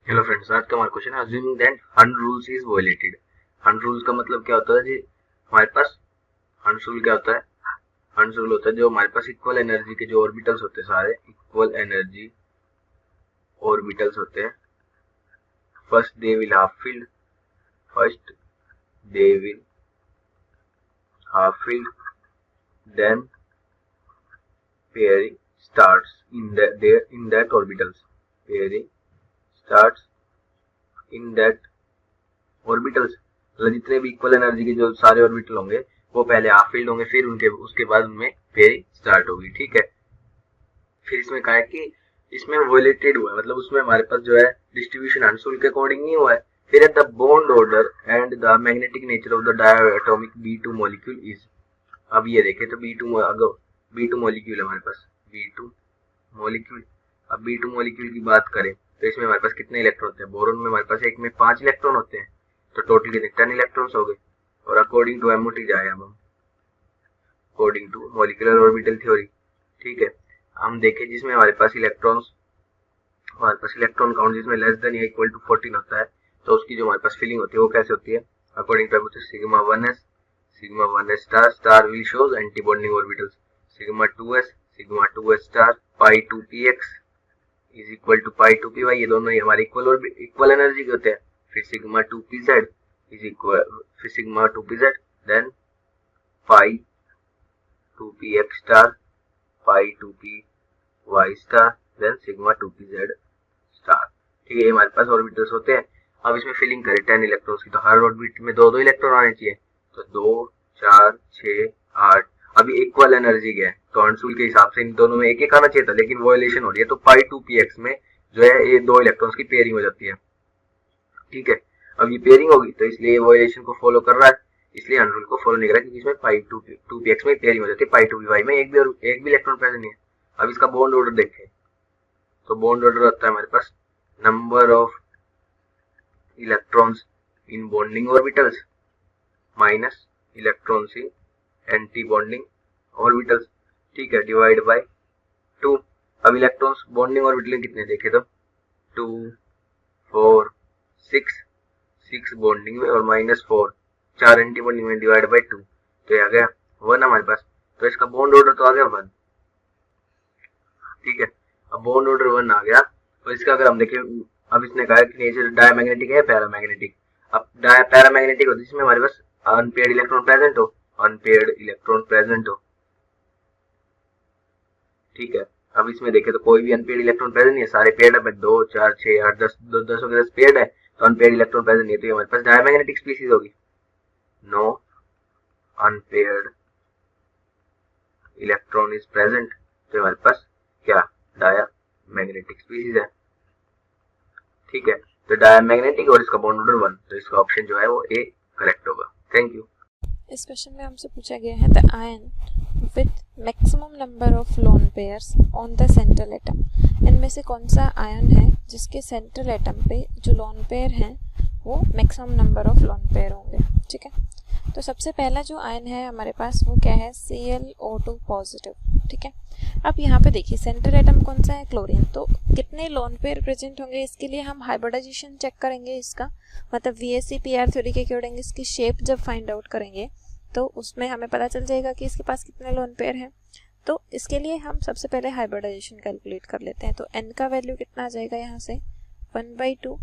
Hello friends, आज का हमारा क्वेश्चन है assuming that Hund rules is violated. Hund rules का मतलब क्या होता है जी? हमारे पास हंड रूल क्या होता है? हंड रूल होता है जो हमारे पास इक्वल एनर्जी के जो ऑर्बिटल्स होते हैं, सारे इक्वल एनर्जी ऑर्बिटल्स होते हैं। First they will half filled, first they will half filled, then pairing starts in that orbitals. Pairing starts in that orbitals, मतलब जितने भी इक्वल एनर्जी के जो सारे ऑर्बिटल होंगे वो पहले हाफ फील्ड होंगे, फिर उनके उसके बाद उनमें पेयरिंग स्टार्ट होगी। ठीक है। फिर इसमें कहा है कि इसमें वोलेटेड हुआ है, मतलब उसमें हमारे पास जो है डिस्ट्रीब्यूशन हंसुल के अकॉर्डिंग नहीं हुआ है। फिर है the bond order and the magnetic nature of the diatomic B2 molecule is. अब ये देखें तो B2 मॉलिक्यूल है हमारे पास, B2 मॉलिक्यूल। अब B2 मॉलिक्यूल की बात करें तो इसमें हमारे पास कितने इलेक्ट्रॉन होते हैं? बोरोन में हमारे पास एक में 5 इलेक्ट्रॉन होते हैं, तो टोटल कितने? 10 इलेक्ट्रॉन्स हो गए। और अकॉर्डिंग टू एमओटी जाए अब हम, according to molecular orbital theory. ठीक है। हम देखें जिसमें हमारे पास इलेक्ट्रॉन काउंट जिसमें लेस देन या इक्वल टू 14 होता है, तो उसकी जो हमारे पास फीलिंग होती है वो कैसे होती है? According to sigma 1s, sigma 1s star, star will shows anti bonding orbitals, sigma 2s, sigma 2s star, pi 2px is equal to pi 2py। ये दोनों ही हमारे इक्वल एनर्जी के होते हैं। फिर सिग्मा 2pz इज इक्वल, फिर sigma 2pz, than pi 2px star, पाई 2py star, then sigma 2pz star. ठीक है, ये हमारे पास ऑर्बिटल्स होते हैं। अब इसमें फिलिंग करें 10 इलेक्ट्रॉन्स की, तो हर ऑर्बिट में दो दो इलेक्ट्रॉन आने चाहिए, तो 2 4 6 8। अभी इक्वल एनर्जी क्या है तो अंशुल के हिसाब से इन दोनों में एक एक आना चाहिए था, लेकिन वॉयलेशन हो रही है, तो पाई 2px में जो है ये दो इलेक्ट्रॉन्स की पेयरिंग हो जाती है। ठीक है। अब ये पेयरिंग होगी तो इसलिए ये वॉयलेशन को फॉलो कर रहा है, इसलिए अनरूल को फॉलो नहीं कर रहा, क्योंकि इसमें पाई 2px में पेयरिंग हो जाती है, पाई 2py में एक भी इलेक्ट्रॉन प्रेजेंट नहीं है। अब इसका बॉन्ड ऑर्डर देखें तो बॉन्ड ऑर्डर होता है हमारे पास number of electrons in bonding orbitals minus electrons in anti bonding orbitals. ठीक है, डिवाइड बाय 2। अब इलेक्ट्रॉन्स बॉन्डिंग ऑर्बिटल कितने देखे तो 2 4 6, 6 बॉन्डिंग में और -4, 4 एंटी बॉन्डिंग में, डिवाइड बाय 2, तो ये आ गया 1 हमारे पास। तो इसका बॉन्ड ऑर्डर तो आ गया 1। ठीक है। अब बॉन्ड ऑर्डर 1 आ गया, और इसका अगर हम देखें, अब इसने कहा कि नेचर डायमैग्नेटिक है पैरामैग्नेटिक। अब पैरामैग्नेटिक होती है जिसमें हमारे पास अनपेयर्ड इलेक्ट्रॉन प्रेजेंट हो, अनपेयर्ड इलेक्ट्रॉन प्रेजेंट हो। ठीक है। अब इसमें देखें तो कोई भी अनपेयर्ड इलेक्ट्रॉन प्रेजेंट नहीं है, सारे पेयर्ड है, 2 4 6 8 10, 10 हो गए, 10 पेयर्ड है, तो अनपेयर्ड इलेक्ट्रॉन प्रेजेंट नहीं है, तो हमारे पास डायमैग्नेटिक स्पीसीज होगी। No unpaired electron is present, तो हमारे पास क्या? डायमैग्नेटिक स्पीसीज है। ठीक है। तो डायमैग्नेटिक और इसका बॉन्ड ऑर्डर 1, तो इसका ऑप्शन जो है वो ए करेक्ट होगा। Thank you. इस क्वेश्चन में हमसे पूछा गया है the ion with maximum number of lone pairs on the central atom. इनमें से कौन सा आयन है जिसके सेंट्रल एटम पे जो लोन पेयर हैं वो maximum number of lone pair होंगे। ठीक है, तो सबसे पहला जो आयन है हमारे पास वो क्या है? ClO2 positive. ठीक है, अब यहाँ पे देखिए सेंट्रल एटम कौन सा है? क्लोरीन। तो कितने लोन पेयर प्रेजेंट होंगे इसके लिए हम हाइब्रिडाइजेशन चेक करेंगे इसका, मतलब VSEPR थ्योरी के अकॉर्डिंग इसकी शेप जब फाइंड आउट करेंगे तो उसमें हमें पता चल जाएगा कि इसके पास कितने लोन पेयर हैं। तो इसके लिए हम सबसे पहले हाइब्रिडाइजेशन कैलकुलेट कर लेते हैं। तो n का वैल्यू कितना आ जाएगा यहाँ से? 1/2।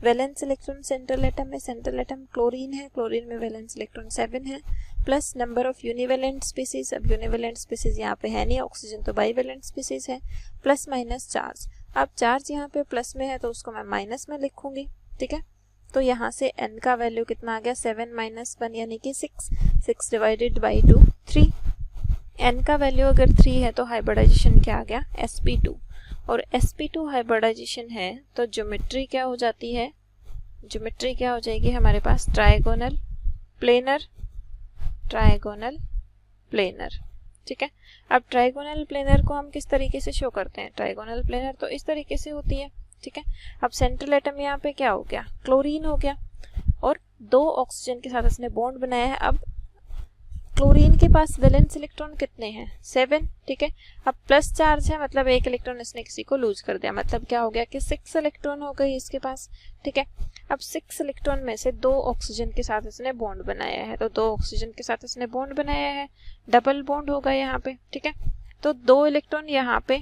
वैलेंस इलेक्ट्रॉन सेंट्रल एटम में, सेंट्रल एटम क्लोरीन है, क्लोरीन में वैलेंस इलेक्ट्रॉन 7 है, प्लस नंबर ऑफ यूनिवेलेंट स्पीसीज। अब यूनिवेलेंट स्पीसीज यहाँ पे है नहीं, ऑक्सीजन तो बाईवेलेंट स्पीसीज है, प्लस माइनस चार्ज। अब चार्ज यहाँ पे प्लस में है तो उसको मैं माइनस में लिखूंगी। ठीक है, तो यहाँ से n का वैल्यू कितना आ गया? 7 - 1 यानी कि 6, 6 डिवाइडेड बाई 2 3। n का वैल्यू अगर 3 है तो हाइब्रिडाइजेशन क्या आ गया? sp2। और sp2 हाइब्रिडाइजेशन है तो ज्योमेट्री क्या हो जाती है? ज्योमेट्री क्या हो जाएगी हमारे पास? Trigonal planar, trigonal planar. ठीक है, अब ट्राइगोनल प्लेनर को हम किस तरीके से शो करते हैं? ट्राइगोनल प्लेनर तो इस तरीके से होती है। ठीक है, अब सेंट्रल एटम यहाँ पे क्या हो गया? क्लोरीन हो गया, और 2 ऑक्सीजन के साथ इसने बॉन्ड बनाया है। अब क्लोरीन के पास वैलेंस इलेक्ट्रॉन कितने हैं 7, ठीक है। अब प्लस चार्ज है मतलब एक इलेक्ट्रॉन इसने किसी को लूज कर दिया, मतलब क्या हो गया कि 6 इलेक्ट्रॉन हो गए इसके पास, ठीक है। अब 6 इलेक्ट्रॉन में से 2 ऑक्सीजन के साथ इसने बॉन्ड बनाया है, तो 2 ऑक्सीजन के साथ इसने बॉन्ड बनाया है, डबल बॉन्ड होगा यहाँ पे, ठीक है। तो 2 इलेक्ट्रॉन यहाँ पे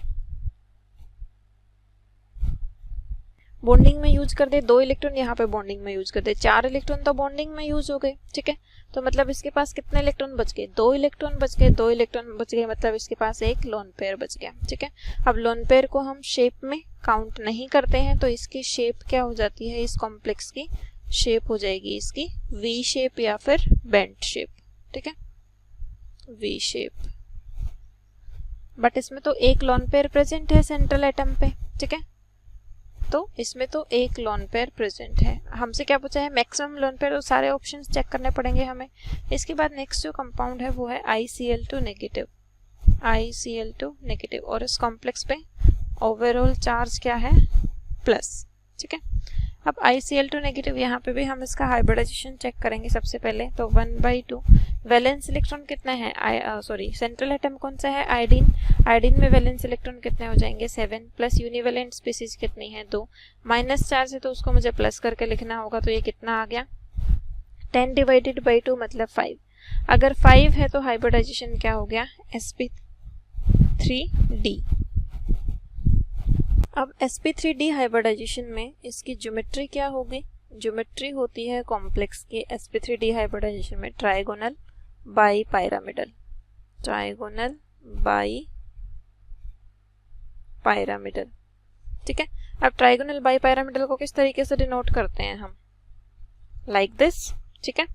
बॉन्डिंग में यूज कर दे, 2 इलेक्ट्रॉन यहाँ पे बॉन्डिंग में यूज कर दे, 4 इलेक्ट्रॉन तो बॉन्डिंग में यूज हो गए, ठीक है। तो मतलब इसके पास कितने इलेक्ट्रॉन बच गए, 2 इलेक्ट्रॉन बच गए, 2 इलेक्ट्रॉन बच गए, मतलब इसके पास एक लोन पेयर बच गया, ठीक है। अब लोन पेयर को हम शेप में काउंट नहीं करते हैं, तो इसकी शेप क्या हो जाती है, इस कॉम्प्लेक्स की शेप हो जाएगी इसकी वी शेप या फिर बेंट शेप, ठीक है, वी शेप। बट इसमें तो एक लोन पेयर प्रेजेंट है सेंट्रल एटम पे, ठीक है, तो इसमें तो एक लोन पेयर प्रेजेंट है। हमसे क्या पूछा है, मैक्सिमम लोन पेयर, तो सारे ऑप्शंस चेक करने पड़ेंगे हमें। इसके बाद नेक्स्ट जो कंपाउंड है वो है ICl2 नेगेटिव, ICl2 नेगेटिव, और इस कॉम्प्लेक्स पे ओवरऑल चार्ज क्या है प्लस, ठीक है। अब ICl2 नेगेटिव यहाँ पे भी हम इसका हाइब्रिडाइजेशन चेक करेंगे सबसे पहले, तो 1/2 वैलेंस इलेक्ट्रॉन कितना है, सेंट्रल एटम कौन सा है, आयोडीन, आयोडीन में वैलेंस इलेक्ट्रॉन कितने हो जाएंगे 7, प्लस यूनिवैलेंट स्पीसीज कितनी है 2, माइनस चार्ज है तो उसको मुझे प्लस करके लिखना होगा, तो ये कितना आ गया 10/2 मतलब 5। अगर 5 है तो हाइब्रिडाइजेशन क्या हो गया sp3d। अब sp3d हाइब्रिडाइजेशन में इसकी ज्योमेट्री क्या होगी, ज्योमेट्री होती है कॉम्प्लेक्स के sp3d हाइब्रिडाइजेशन में trigonal by pyramidal, trigonal by pyramidal, ठीक है। अब ट्राइगोनल बाई पायरामिडल को किस तरीके से डिनोट करते हैं हम, लाइक दिस, ठीक है।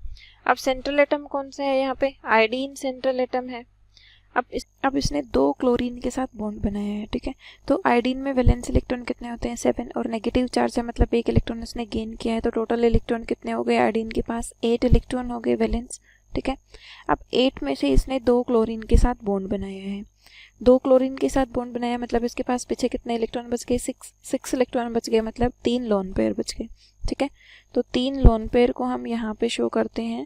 अब सेंट्रल एटम कौन सा है यहाँ पे, आयोडीन सेंट्रल एटम है। अब इसने 2 क्लोरीन के साथ बॉन्ड बनाया है, ठीक है। तो आयोडीन में वैलेंस इलेक्ट्रॉन कितने होते हैं 7, और नेगेटिव चार्ज है मतलब एक इलेक्ट्रॉन इसने गेन किया है, तो टोटल इलेक्ट्रॉन कितने हो गए आयोडीन के पास 8 इलेक्ट्रॉन हो गए वैलेंस, ठीक है। अब 8 में से इसने 2 क्लोरीन के साथ बॉन्ड बनाया है, 2 क्लोरीन के साथ बॉन्ड बनाया मतलब इसके पास पीछे कितने इलेक्ट्रॉन बच गए 6 इलेक्ट्रॉन बच गए, मतलब 3 लोन पेयर बच गए, ठीक है। तो 3 लोन पेयर को हम यहाँ पे शो करते हैं,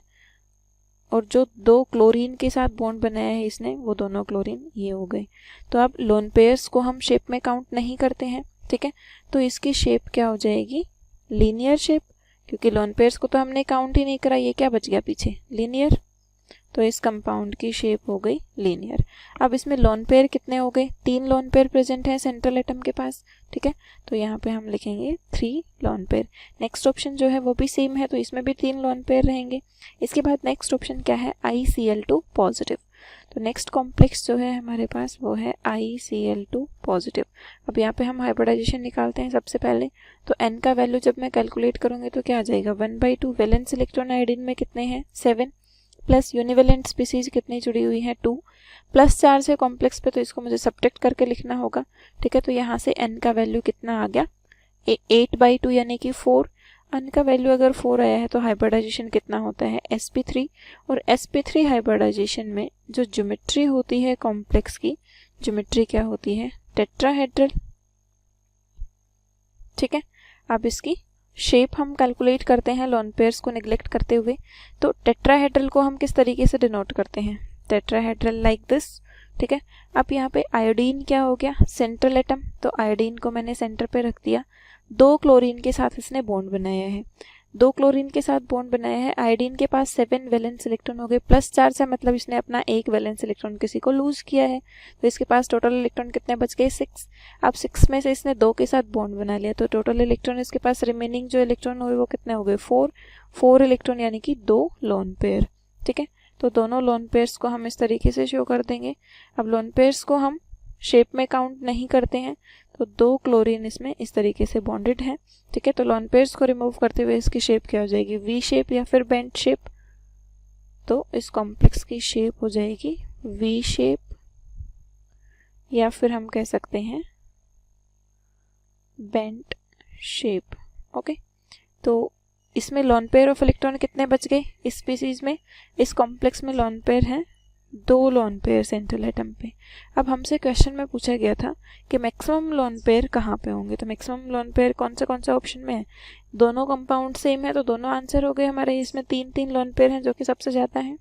और जो 2 क्लोरीन के साथ बॉन्ड बनाया है इसने वो दोनों क्लोरीन ये हो गए। तो अब लोन पेयर्स को हम शेप में काउंट नहीं करते हैं, ठीक है, तो इसकी शेप क्या हो जाएगी लीनियर शेप, क्योंकि लोन पेयर्स को तो हमने काउंट ही नहीं करा, ये क्या बच गया पीछे लीनियर, तो इस कंपाउंड की शेप हो गई लीनियर। अब इसमें लोन पेयर कितने हो गए, 3 लोन पेयर प्रेजेंट है सेंट्रल एटम के पास, ठीक है, तो यहाँ पे हम लिखेंगे 3 लोन पेयर। नेक्स्ट ऑप्शन जो है वो भी सेम है, तो इसमें भी 3 लोन पेयर रहेंगे। इसके बाद नेक्स्ट ऑप्शन क्या है ICl2 पॉजिटिव, तो नेक्स्ट कॉम्प्लेक्स जो है हमारे पास वो है ICl2 पॉजिटिव। अब यहाँ पे हम हाइब्रिडाइजेशन निकालते हैं सबसे पहले, तो n का वैल्यू जब मैं कैलकुलेट करूँगी तो क्या आ जाएगा 1/2, वैलेंस इलेक्ट्रॉन आयोडीन में कितने हैं 7, प्लस यूनिवैलेंट स्पीसीज कितनी जुड़ी हुई है 2, प्लस चार्ज है कॉम्प्लेक्स पे तो इसको मुझे सब्ट्रैक्ट करके लिखना होगा, ठीक है। तो यहाँ से n का वैल्यू कितना आ गया 8/2 यानी कि 4, n का वैल्यू अगर 4 आया है तो हाइब्रिडाइजेशन कितना होता है sp3, और sp3 हाइब्रिडाइजेशन में जो ज्योमेट्री होती है कॉम्प्लेक्स की ज्योमेट्री क्या होती है टेट्राहेड्रल, ठीक है। अब इसकी शेप हम कैलकुलेट करते हैं लोन पेयर्स को नेग्लेक्ट करते हुए, तो टेट्राहेड्रल को हम किस तरीके से डिनोट करते हैं टेट्राहेड्रल लाइक दिस, ठीक है। अब यहाँ पे आयोडीन क्या हो गया सेंट्रल एटम, तो आयोडीन को मैंने सेंटर पे रख दिया, 2 क्लोरीन के साथ इसने बॉन्ड बनाया है, 2 क्लोरीन के साथ बॉन्ड बनाया है, आयोडीन के पास 7 वैलेंस इलेक्ट्रॉन हो गए, प्लस चार्ज है मतलब इसने अपना एक वैलेंस इलेक्ट्रॉन किसी को लूज किया है, तो इसके पास टोटल इलेक्ट्रॉन कितने बच गए 6। अब 6 में से इसने 2 के साथ बॉन्ड बना लिया, तो टोटल इलेक्ट्रॉन इसके पास रिमेनिंग जो इलेक्ट्रॉन हुए वो कितने हो गए 4 इलेक्ट्रॉन यानी कि 2 लोन पेयर, ठीक है। तो दोनों लोन पेयर्स को हम इस तरीके से शो कर देंगे। अब लोन पेयर्स को हम शेप में काउंट नहीं करते हैं, तो 2 क्लोरीन इसमें इस तरीके से बॉन्डेड है, ठीक है। तो लोन पेयर्स को रिमूव करते हुए इसकी शेप क्या हो जाएगी वी शेप या फिर बेंट शेप, तो इस कॉम्प्लेक्स की शेप हो जाएगी वी शेप या फिर हम कह सकते हैं बेंट शेप, ओके। तो इसमें लोन पेयर ऑफ इलेक्ट्रॉन कितने बच गए इस स्पीसीज में, इस कॉम्प्लेक्स में लोन पेयर हैं 2 लोन पेयर सेंट्रल एटम पे। अब हमसे क्वेश्चन में पूछा गया था कि मैक्सिमम लोन पेयर कहाँ पे होंगे, तो मैक्सिमम लोन पेयर कौन सा ऑप्शन में है, दोनों कंपाउंड सेम है तो दोनों आंसर हो गए हमारे, इसमें 3 लोन पेयर हैं जो कि सबसे ज़्यादा हैं।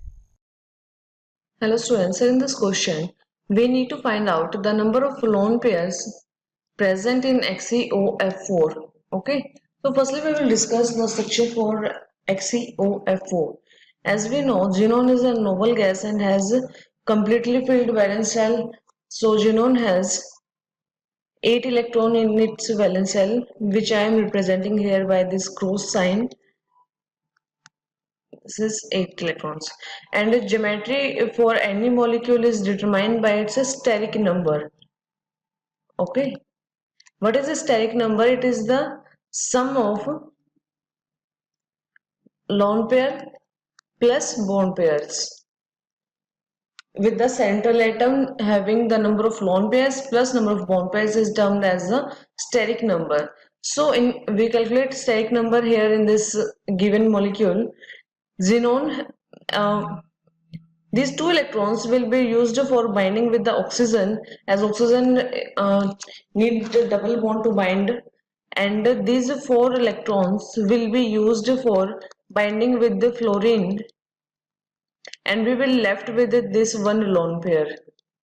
Hello students, in this question, we need to find out the number of lone pairs present in XeOF4. Okay, so firstly we will discuss the structure for XeOF4. As we know, xenon is a noble gas and has completely filled valence shell. So xenon has 8 electron in its valence shell, which I am representing here by this cross sign. This is 8 electrons, and the geometry for any molecule is determined by its steric number. Okay, what is the steric number? It is the sum of lone pair plus bond pairs, with the central atom having the number of lone pairs plus number of bond pairs is termed as the steric number. So we calculate steric number here in this given molecule. Xenon, these two electrons will be used for binding with the oxygen, as oxygen need the double bond to bind, and these 4 electrons will be used for binding with the fluorine, and we will left with this one lone pair.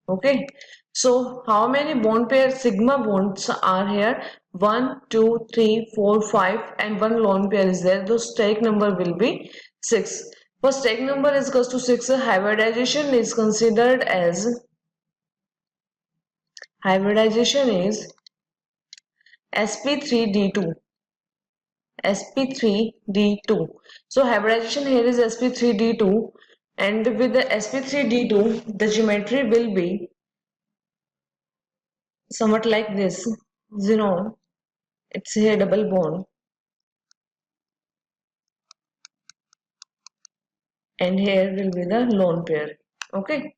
Okay, so how many bond pair sigma bonds are here? 1, 2, 3, 4, 5, and one lone pair is there. The steric number will be 6. For steric number is equals to 6, hybridization is considered as sp3d2. sp3d2. So hybridization here is sp3d2, and with the sp3d2 the geometry will be somewhat like this. Xenon, it's here double bond, and here will be the lone pair. Okay,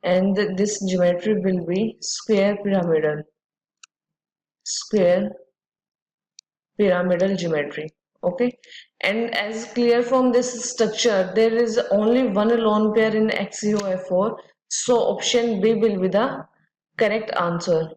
and this geometry will be square pyramidal geometry. Okay, and as clear from this structure, there is only one lone pair in XeOF4, so option B will be the correct answer.